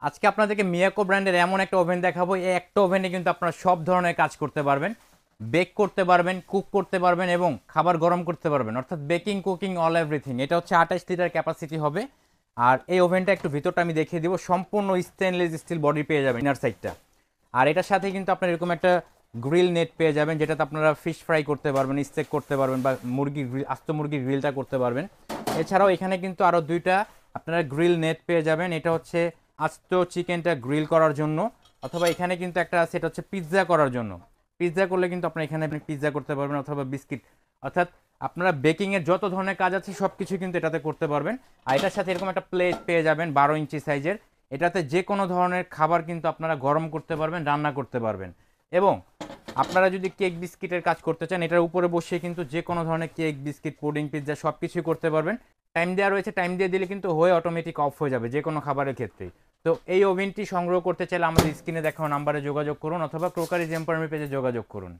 আজকে আপনাদেরকে মিয়াকো ব্র্যান্ডের এমন একটা ওভেন দেখাবো, এই একটা ওভেনে কিন্তু আপনারা সব ধরনের কাজ করতে পারবেন। বেক করতে পারবেন, কুক করতে পারবেন এবং খাবার গরম করতে পারবেন, অর্থাৎ বেকিং, কুকিং, অল এভরিথিং। এটা হচ্ছে 28 লিটার ক্যাপাসিটি হবে। আর এই ওভেনটা একটু ভিতরটা আমি দেখিয়ে দিব। সম্পূর্ণ স্টেনলেস স্টিল বডি পেয়ে যাবেন ইনার সাইডটা। আর এটার সাথে কিন্তু আপনার এরকম একটা গ্রিল নেট পেয়ে যাবেন, যেটাতে আপনারা ফিশ ফ্রাই করতে পারবেন, স্টেক করতে পারবেন বা মুরগির গ্রিল, আস্ত মুরগির গ্রিলটা করতে পারবেন। এছাড়াও এখানে কিন্তু আরও দুইটা আপনারা গ্রিল নেট পেয়ে যাবেন। এটা হচ্ছে আস্ত চিকেনটা গ্রিল করার জন্য, অথবা এখানে কিন্তু একটা আছে, এটা হচ্ছে পিৎজা করার জন্য। পিৎজা করলে কিন্তু আপনারা এখানে পিৎজা করতে পারবেন অথবা বিস্কিট, অর্থাৎ আপনারা বেকিংয়ের যত ধরনের কাজ আছে সব কিছু কিন্তু এটাতে করতে পারবেন। আর এটার সাথে এরকম একটা প্লেট পেয়ে যাবেন 12 ইঞ্চি সাইজের। এটাতে যে কোনো ধরনের খাবার কিন্তু আপনারা গরম করতে পারবেন, রান্না করতে পারবেন। এবং আপনারা যদি কেক বিস্কিটের কাজ করতে চান, এটার উপরে বসে কিন্তু যে কোনো ধরনের কেক, বিস্কিট, পুডিং, পিৎজা সব কিছুই করতে পারবেন। টাইম দেওয়া রয়েছে, টাইম দিয়ে দিলে কিন্তু হয়ে অটোমেটিক অফ হয়ে যাবে যে কোনো খাবারের ক্ষেত্রেই। তো এই ওভেনটি সংগ্রহ করতে চাইলে আমাদের স্ক্রিনে দেখানো নাম্বারে যোগাযোগ করুন অথবা ক্রোকারিজ এম্পায়ার পেজে যোগাযোগ করুন।